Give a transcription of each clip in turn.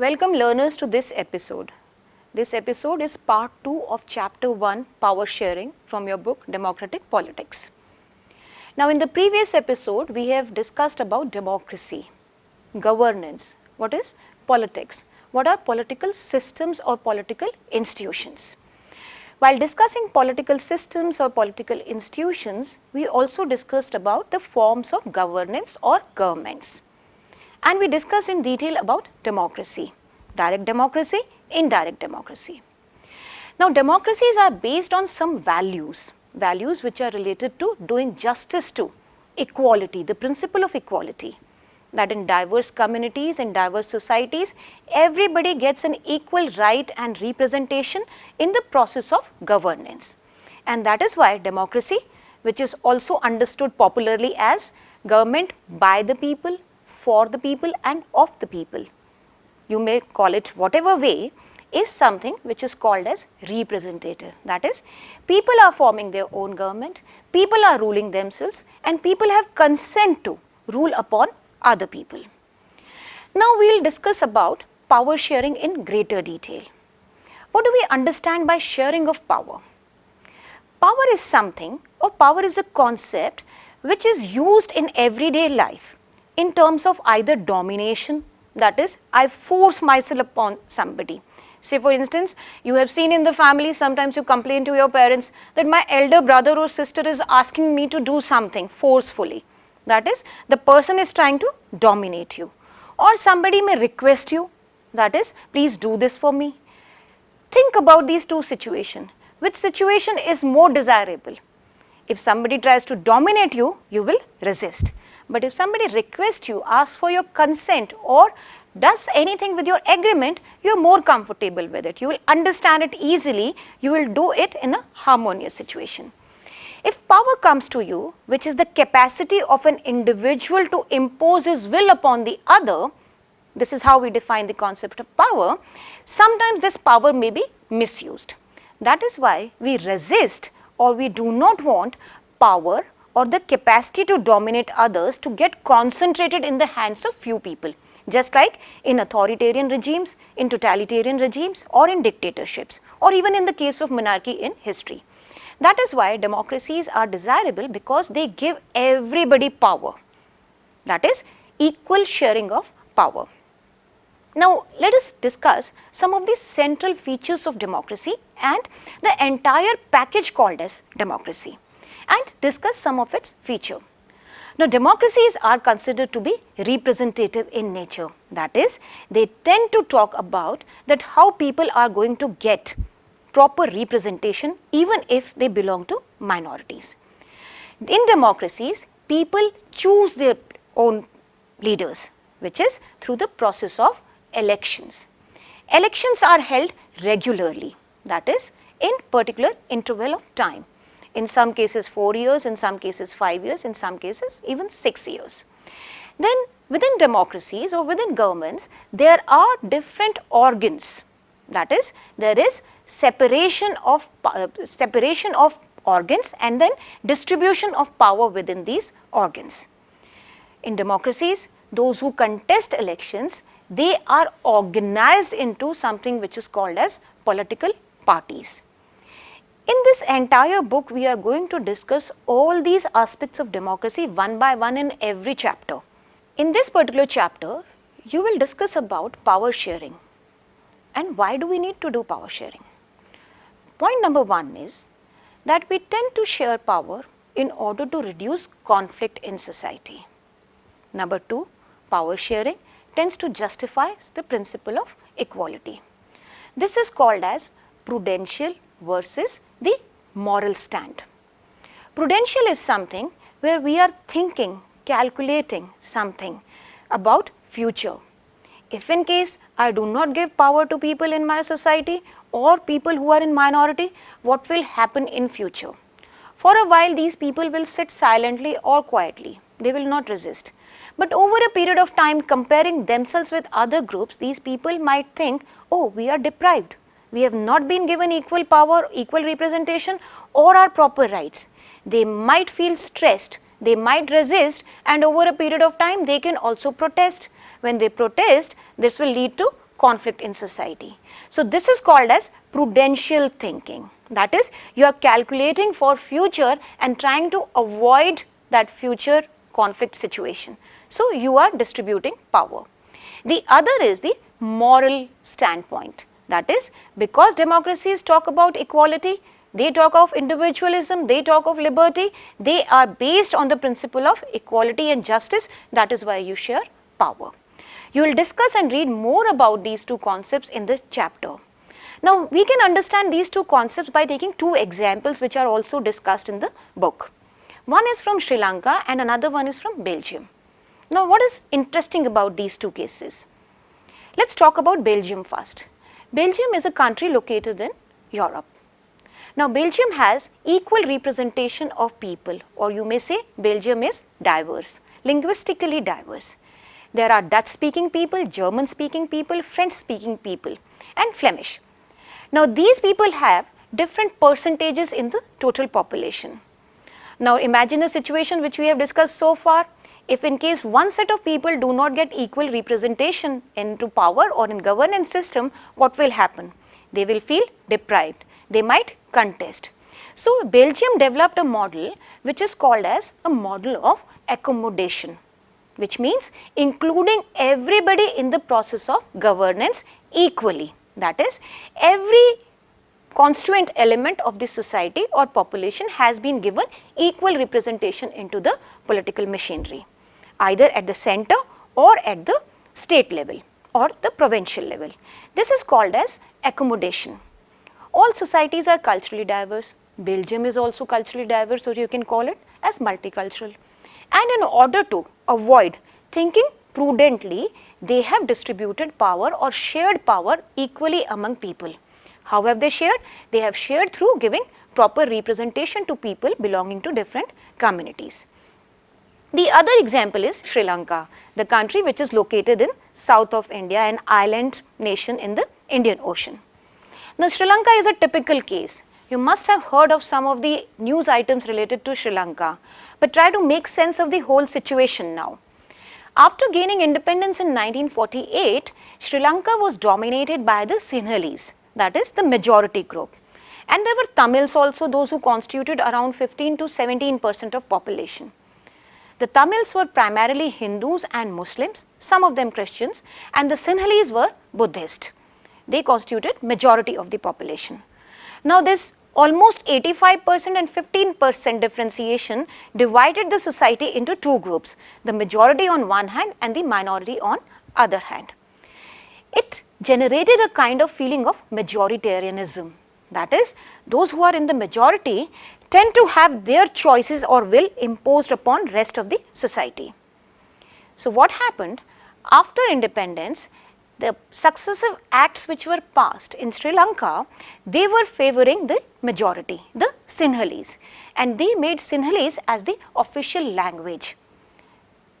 Welcome learners to this episode. This episode is part 2 of chapter 1 Power Sharing from your book Democratic Politics. Now in the previous episode we have discussed about democracy, governance, what is politics, what are political systems or political institutions. While discussing political systems or political institutions, we also discussed about the forms of governance or governments. And we discussed in detail about democracy, direct democracy, indirect democracy. Now democracies are based on some values which are related to doing justice to equality, the principle of equality, that in diverse communities, in diverse societies, everybody gets an equal right and representation in the process of governance. And that is why democracy, which is also understood popularly as government by the people, for the people and of the people, you may call it whatever way, is something which is called as representative. That is, people are forming their own government, people are ruling themselves and people have consent to rule upon other people. Now we will discuss about power sharing in greater detail. What do we understand by sharing of power? Power is something, or power is a concept which is used in everyday life in terms of either domination, that is, I force myself upon somebody. Say for instance, you have seen in the family, sometimes you complain to your parents that my elder brother or sister is asking me to do something forcefully. That is, the person is trying to dominate you. Or somebody may request you, that is, please do this for me. Think about these two situations. Which situation is more desirable? If somebody tries to dominate you, you will resist. But if somebody requests you, asks for your consent or does anything with your agreement, you are more comfortable with it. You will understand it easily, you will do it in a harmonious situation. If power comes to you, which is the capacity of an individual to impose his will upon the other, this is how we define the concept of power, sometimes this power may be misused. That is why we resist or we do not want power or the capacity to dominate others to get concentrated in the hands of few people, just like in authoritarian regimes, in totalitarian regimes or in dictatorships, or even in the case of monarchy in history. That is why democracies are desirable, because they give everybody power, that is, equal sharing of power. Now let us discuss some of the central features of democracy and the entire package called as democracy, and discuss some of its features. Now democracies are considered to be representative in nature, that is, they tend to talk about that how people are going to get proper representation even if they belong to minorities. In democracies, people choose their own leaders, which is through the process of elections. Elections are held regularly, that is, in particular interval of time. In some cases 4 years, in some cases 5 years, in some cases even 6 years. Then within democracies or within governments, there are different organs, that is, there is separation of organs and then distribution of power within these organs. In democracies, those who contest elections, they are organized into something which is called as political parties. In this entire book, we are going to discuss all these aspects of democracy one by one in every chapter. In this particular chapter, you will discuss about power sharing and why do we need to do power sharing. Point number 1 is that we tend to share power in order to reduce conflict in society. Number 2, power sharing tends to justify the principle of equality. This is called as prudential versus the moral stand. Prudential is something where we are thinking, calculating something about future. If in case I do not give power to people in my society or people who are in minority, what will happen in future? For a while these people will sit silently or quietly, they will not resist. But over a period of time, comparing themselves with other groups, these people might think, oh, we are deprived. We have not been given equal power, equal representation or our proper rights. They might feel stressed, they might resist, and over a period of time they can also protest. When they protest, this will lead to conflict in society. So this is called as prudential thinking. That is, you are calculating for future and trying to avoid that future conflict situation. So you are distributing power. The other is the moral standpoint. That is, because democracies talk about equality, they talk of individualism, they talk of liberty, they are based on the principle of equality and justice. That is why you share power. You will discuss and read more about these two concepts in this chapter. Now, we can understand these two concepts by taking two examples which are also discussed in the book. One is from Sri Lanka and another one is from Belgium. Now, what is interesting about these two cases? Let's talk about Belgium first. Belgium is a country located in Europe. Now, Belgium has equal representation of people, or you may say Belgium is diverse, linguistically diverse. There are Dutch speaking people, German speaking people, French speaking people and Flemish. Now, these people have different percentages in the total population. Now, imagine a situation which we have discussed so far. If in case one set of people do not get equal representation into power or in governance system, what will happen? They will feel deprived. They might contest. So, Belgium developed a model which is called as a model of accommodation, which means including everybody in the process of governance equally. That is, every constituent element of the society or population has been given equal representation into the political machinery, either at the center or at the state level or the provincial level. This is called as accommodation. All societies are culturally diverse. Belgium is also culturally diverse, so you can call it as multicultural. And in order to avoid thinking prudently, they have distributed power or shared power equally among people. How have they shared? They have shared through giving proper representation to people belonging to different communities. The other example is Sri Lanka, the country which is located in south of India, an island nation in the Indian Ocean. Now, Sri Lanka is a typical case. You must have heard of some of the news items related to Sri Lanka, but try to make sense of the whole situation now. After gaining independence in 1948, Sri Lanka was dominated by the Sinhalese, that is the majority group. And there were Tamils also, those who constituted around 15 to 17% of population. The Tamils were primarily Hindus and Muslims, some of them Christians, and the Sinhalese were Buddhist. They constituted majority of the population. Now, this almost 85% and 15% differentiation divided the society into two groups, the majority on one hand and the minority on other hand. It generated a kind of feeling of majoritarianism. That is, those who are in the majority tend to have their choices or will imposed upon rest of the society. So, what happened after independence? The successive acts which were passed in Sri Lanka, they were favoring the majority, the Sinhalese, and they made Sinhalese as the official language.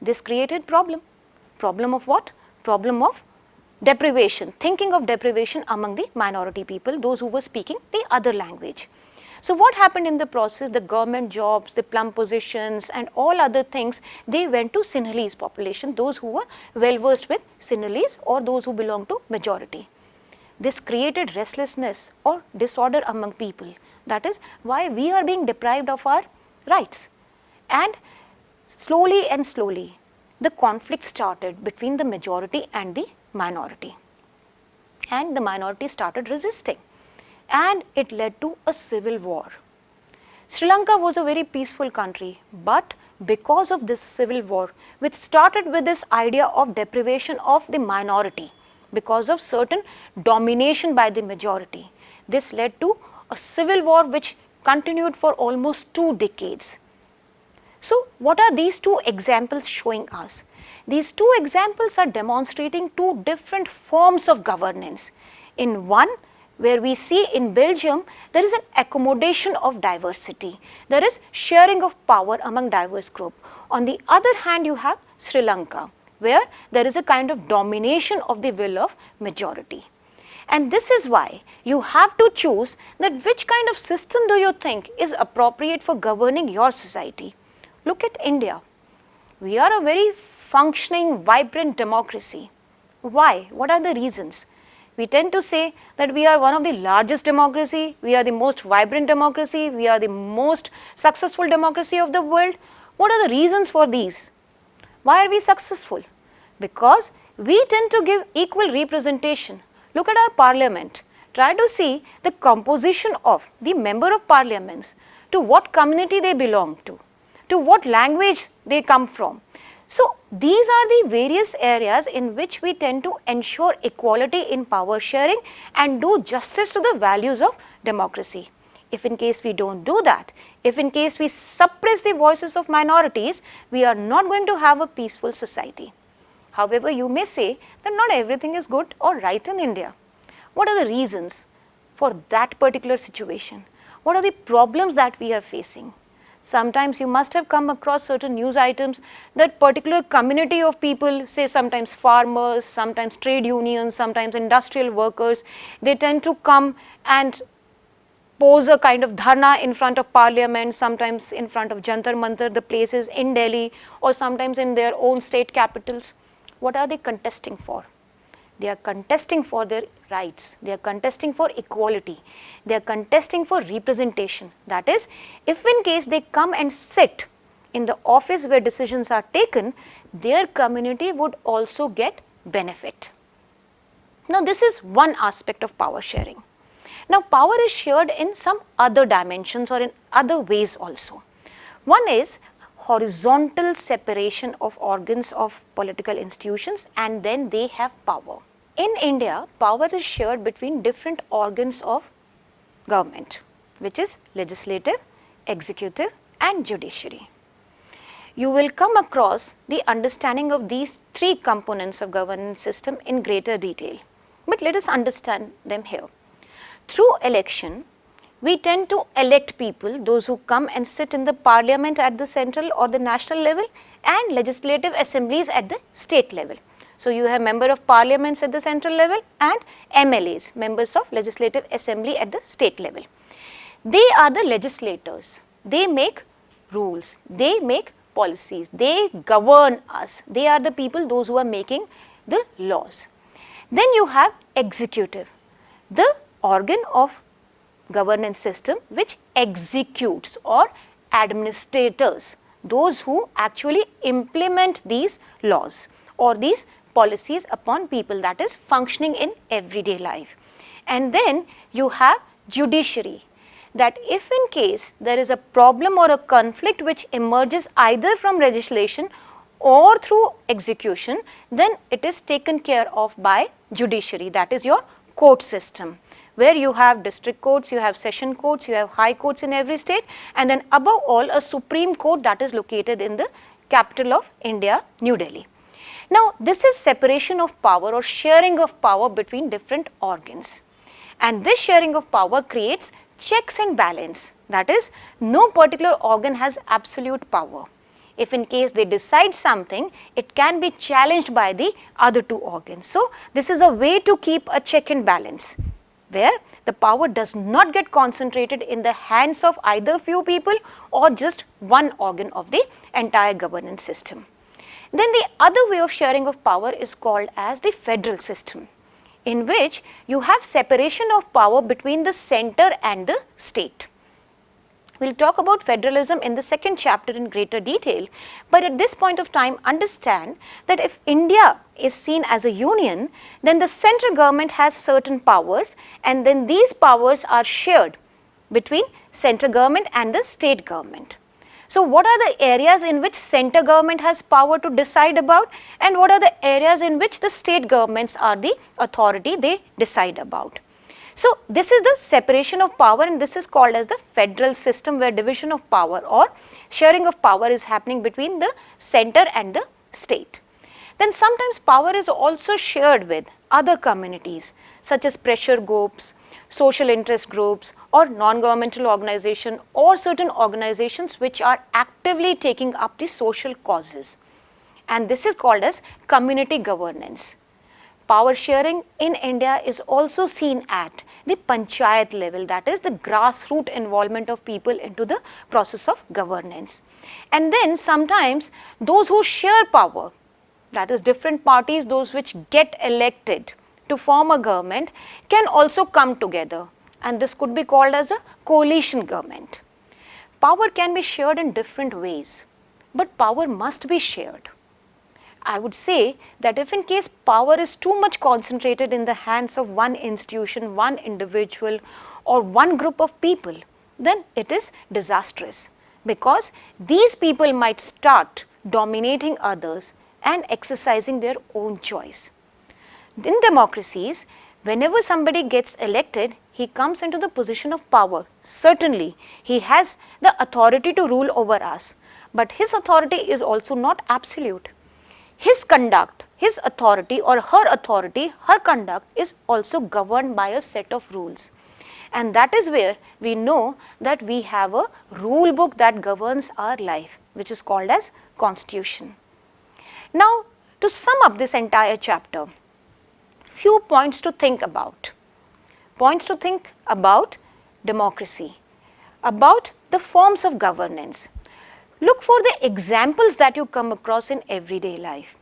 This created problem. Problem of what? Problem of deprivation, thinking of deprivation among the minority people, those who were speaking the other language. So, what happened in the process? The government jobs, the plum positions and all other things, they went to Sinhalese population, those who were well versed with Sinhalese or those who belong to majority. This created restlessness or disorder among people. That is why we are being deprived of our rights. And slowly and slowly, the conflict started between the majority and the minority. And the minority started resisting. And it led to a civil war. Sri Lanka was a very peaceful country, but because of this civil war, which started with this idea of deprivation of the minority, because of certain domination by the majority, this led to a civil war which continued for almost 2 decades. So, what are these two examples showing us? These two examples are demonstrating two different forms of governance. In one, where we see in Belgium, there is an accommodation of diversity. There is sharing of power among diverse group. On the other hand, you have Sri Lanka, where there is a kind of domination of the will of majority. And this is why you have to choose that which kind of system do you think is appropriate for governing your society. Look at India. We are a very functioning, vibrant democracy. Why? What are the reasons? We tend to say that we are one of the largest democracy, we are the most vibrant democracy, we are the most successful democracy of the world. What are the reasons for these? Why are we successful? Because we tend to give equal representation. Look at our parliament. Try to see the composition of the member of parliaments, to what community they belong to what language they come from. So, these are the various areas in which we tend to ensure equality in power sharing and do justice to the values of democracy. If in case we don't do that, if in case we suppress the voices of minorities, we are not going to have a peaceful society. However, you may say that not everything is good or right in India. What are the reasons for that particular situation? What are the problems that we are facing? Sometimes you must have come across certain news items that particular community of people, say sometimes farmers, sometimes trade unions, sometimes industrial workers, they tend to come and pose a kind of dharna in front of parliament, sometimes in front of Jantar Mantar, the places in Delhi, or sometimes in their own state capitals. What are they contesting for? They are contesting for their rights, they are contesting for equality, they are contesting for representation. That is, if in case they come and sit in the office where decisions are taken, their community would also get benefit. Now, this is one aspect of power sharing. Now, power is shared in some other dimensions or in other ways also. One is horizontal separation of organs of political institutions, and then they have power. In India, power is shared between different organs of government, which is legislative, executive and judiciary. You will come across the understanding of these three components of governance system in greater detail, but let us understand them here. Through election, we tend to elect people, those who come and sit in the parliament at the central or the national level and legislative assemblies at the state level. So, you have member of parliaments at the central level and MLAs, members of legislative assembly at the state level. They are the legislators, they make rules, they make policies, they govern us, they are the people those who are making the laws. Then you have executive, the organ of governance system which executes, or administrators, those who actually implement these laws or these policies upon people, that is functioning in everyday life. And then you have judiciary, that if in case there is a problem or a conflict which emerges either from legislation or through execution, then it is taken care of by judiciary, that is your court system, where you have district courts, you have session courts, you have high courts in every state, and then above all a supreme court that is located in the capital of India, New Delhi. Now, this is separation of power or sharing of power between different organs, and this sharing of power creates checks and balance, that is, no particular organ has absolute power. If in case they decide something, it can be challenged by the other two organs. So, this is a way to keep a check and balance, where the power does not get concentrated in the hands of either few people or just one organ of the entire governance system. Then the other way of sharing of power is called as the federal system, in which you have separation of power between the center and the state. We will talk about federalism in the second chapter in greater detail, but at this point of time understand that if India is seen as a union, then the central government has certain powers, and then these powers are shared between central government and the state government. So, what are the areas in which central government has power to decide about, and what are the areas in which the state governments are the authority they decide about? So, this is the separation of power, and this is called as the federal system, where division of power or sharing of power is happening between the center and the state. Then sometimes power is also shared with other communities such as pressure groups, social interest groups, or non-governmental organization, or certain organizations which are actively taking up the social causes, and this is called as community governance. Power sharing in India is also seen at the panchayat level, that is the grassroots involvement of people into the process of governance. And then sometimes those who share power, that is different parties, those which get elected to form a government can also come together, and this could be called as a coalition government. Power can be shared in different ways, but power must be shared. I would say that if in case power is too much concentrated in the hands of one institution, one individual or one group of people, then it is disastrous, because these people might start dominating others and exercising their own choice. In democracies, whenever somebody gets elected, he comes into the position of power. Certainly, he has the authority to rule over us, but his authority is also not absolute. His conduct, his authority or her conduct is also governed by a set of rules. And that is where we know that we have a rule book that governs our life, which is called as Constitution. Now, to sum up this entire chapter, few points to think about. Points to think about democracy, about the forms of governance. Look for the examples that you come across in everyday life.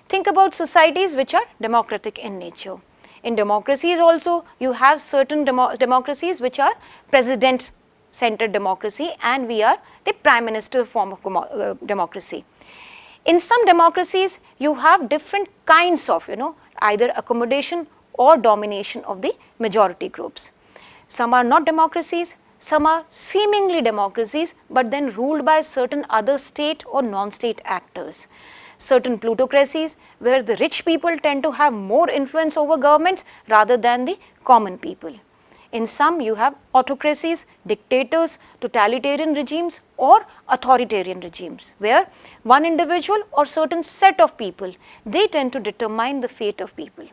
Think about societies which are democratic in nature. In democracies also, you have certain democracies which are president-centered democracy, and we are the prime minister form of democracy. In some democracies, you have different kinds of, either accommodation or domination of the majority groups. Some are not democracies, some are seemingly democracies, but then ruled by certain other state or non-state actors. Certain plutocracies where the rich people tend to have more influence over governments rather than the common people. In some, you have autocracies, dictators, totalitarian regimes or authoritarian regimes, where one individual or certain set of people, they tend to determine the fate of people.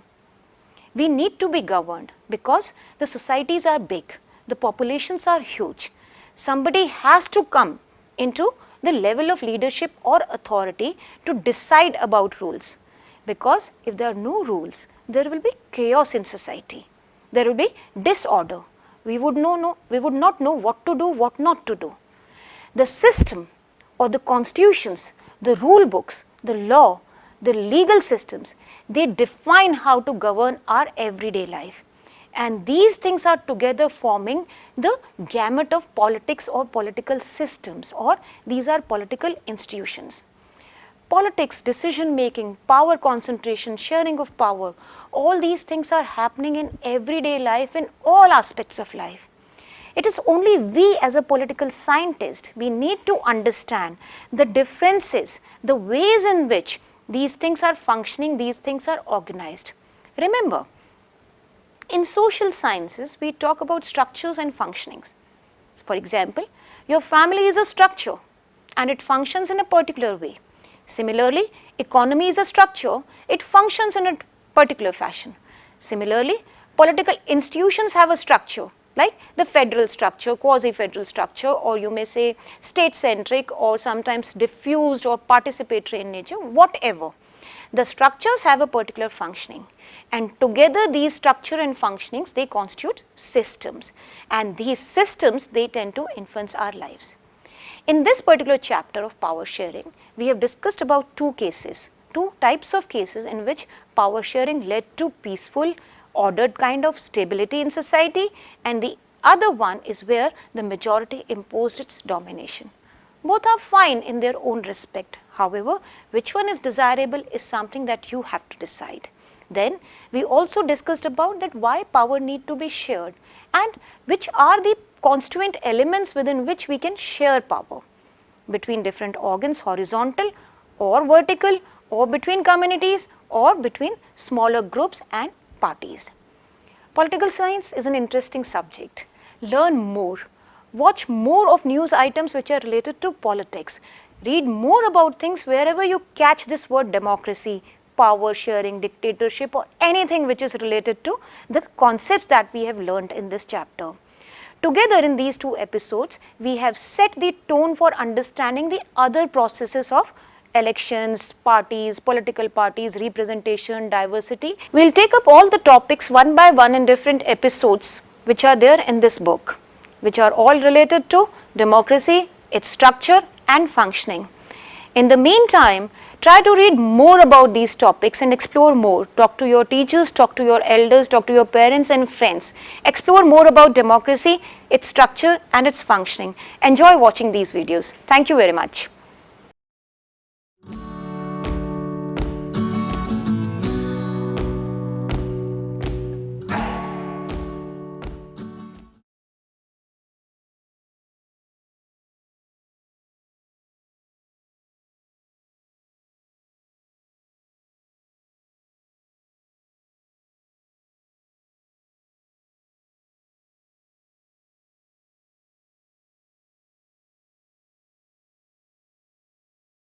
We need to be governed because the societies are big, the populations are huge. Somebody has to come into the level of leadership or authority to decide about rules, because if there are no rules, there will be chaos in society. There will be disorder. We would not know what to do, what not to do. The system or the constitutions, the rule books, the law, the legal systems, they define how to govern our everyday life. And these things are together forming the gamut of politics or political systems, or these are political institutions. Politics, decision making, power concentration, sharing of power, all these things are happening in everyday life, in all aspects of life. It is only we as a political scientist, we need to understand the differences, the ways in which these things are functioning, these things are organized. Remember, in social sciences, we talk about structures and functionings. For example, your family is a structure and it functions in a particular way. Similarly, economy is a structure, it functions in a particular fashion. Similarly, political institutions have a structure, like the federal structure, quasi-federal structure, or you may say state-centric or sometimes diffused or participatory in nature, whatever. The structures have a particular functioning, and together these structure and functionings, they constitute systems, and these systems, they tend to influence our lives. In this particular chapter of power sharing, we have discussed about two types of cases in which power sharing led to peaceful, ordered kind of stability in society, and the other one is where the majority imposed its domination. Both are fine in their own respect. However, which one is desirable is something that you have to decide. Then we also discussed about that why power need to be shared and which are the constituent elements within which we can share power between different organs, horizontal or vertical, or between communities, or between smaller groups and parties. Political science is an interesting subject. Learn more. Watch more of news items which are related to politics. Read more about things wherever you catch this word democracy, power sharing, dictatorship, or anything which is related to the concepts that we have learned in this chapter. Together in these two episodes, we have set the tone for understanding the other processes of elections, parties, political parties, representation, diversity. We will take up all the topics one by one in different episodes which are there in this book, which are all related to democracy, its structure and functioning. In the meantime, Try to read more about these topics and explore more. Talk to your teachers, talk to your elders, talk to your parents and friends. Explore more about democracy, its structure and its functioning. Enjoy watching these videos. Thank you very much.